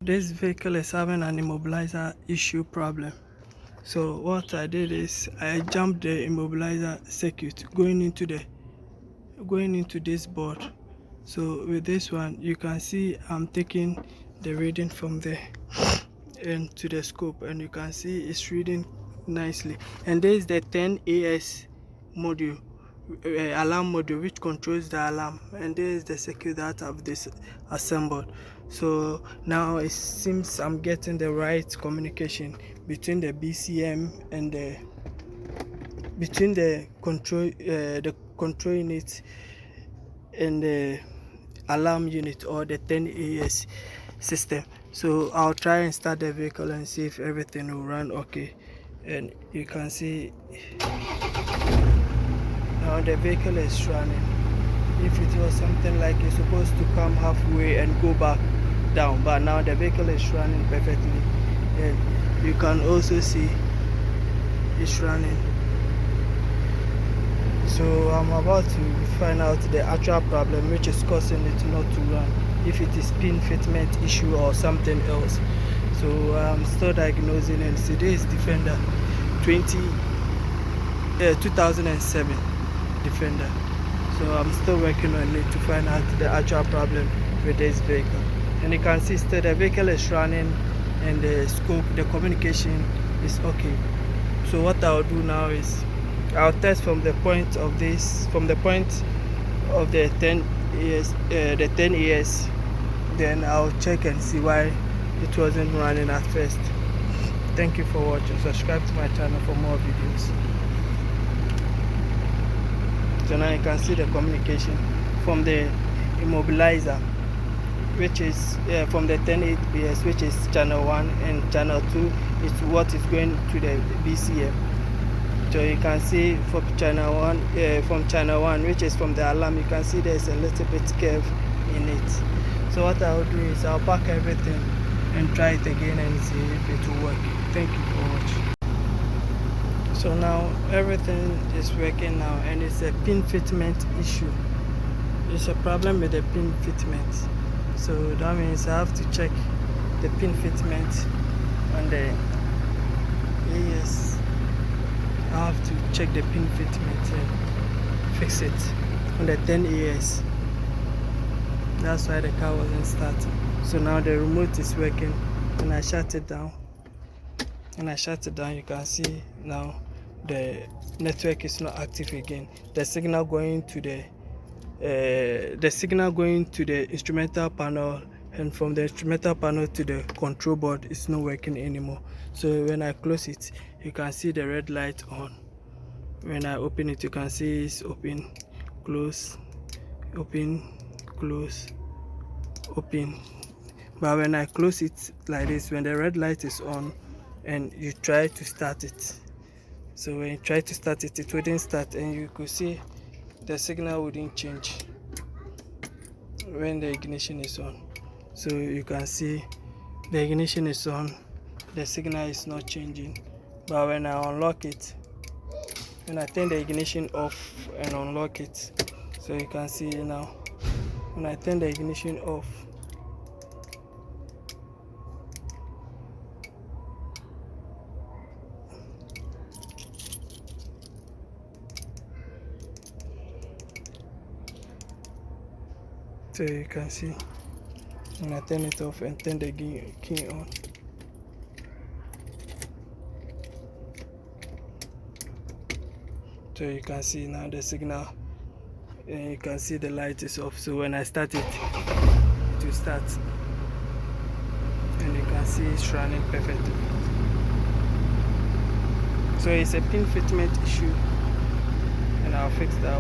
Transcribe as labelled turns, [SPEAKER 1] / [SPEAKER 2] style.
[SPEAKER 1] This vehicle is having an immobilizer issue problem. So what I did is I jumped the immobilizer circuit going into this board. So with this one, you can see I'm taking the reading from there into the scope, and you can see it's reading nicely. And there is the 10AS module, alarm module, which controls the alarm, and there is the circuit that I've assembled. So now it seems I'm getting the right communication between the BCM and the control unit and the alarm unit, or the 10AS system. So I'll try and start the vehicle and see if everything will run okay. And you can see now the vehicle is running. If it was something like it's supposed to come halfway and go back down, but now the vehicle is running perfectly, and you can also see it's running. So I'm about to find out the actual problem which is causing it not to run, if it is pin fitment issue or something else. So I'm still diagnosing, and today is Defender 2007 Defender. So I'm still working on it to find out the actual problem with this vehicle. And you can see still the vehicle is running, and the scope, the communication is okay. So what I'll do now is I'll test from the point of the 10 years, then I'll check and see why it wasn't running at first. Thank you for watching. Subscribe to my channel for more videos. So now you can see the communication from the immobilizer, which is from the 10AS, which is channel 1, and channel 2 is what is going to the BCM. So you can see from channel 1, which is from the alarm, you can see there's a little bit curve in it. So what I'll do is I'll pack everything and try it again and see if it will work. Thank you for watching. So now everything is working now, and it's a pin fitment issue. It's a problem with the pin fitment. So that means I have to check the pin fitment on the AS. I have to check the pin fitment and fix it on the 10AS. That's why the car wasn't starting. So now the remote is working, and I shut it down. You can see now the network is not active again. The signal going to the instrumental panel, and from the instrumental panel to the control board is not working anymore. So when I close it, you can see the red light on. When I open it, you can see it's open, close, open, close, open. But when I close it like this, when the red light is on and you try to start it, so when you try to start it, it wouldn't start, and you could see the signal wouldn't change when the ignition is on. So you can see the ignition is on, the signal is not changing. But when I unlock it, when I turn the ignition off and unlock it, so you can see now, when I turn the ignition off, so you can see when I turn it off and turn the key on, so you can see now the signal, and you can see the light is off. So when I start it, it will start, and you can see it's running perfectly. So it's a pin fitment issue, and I'll fix that.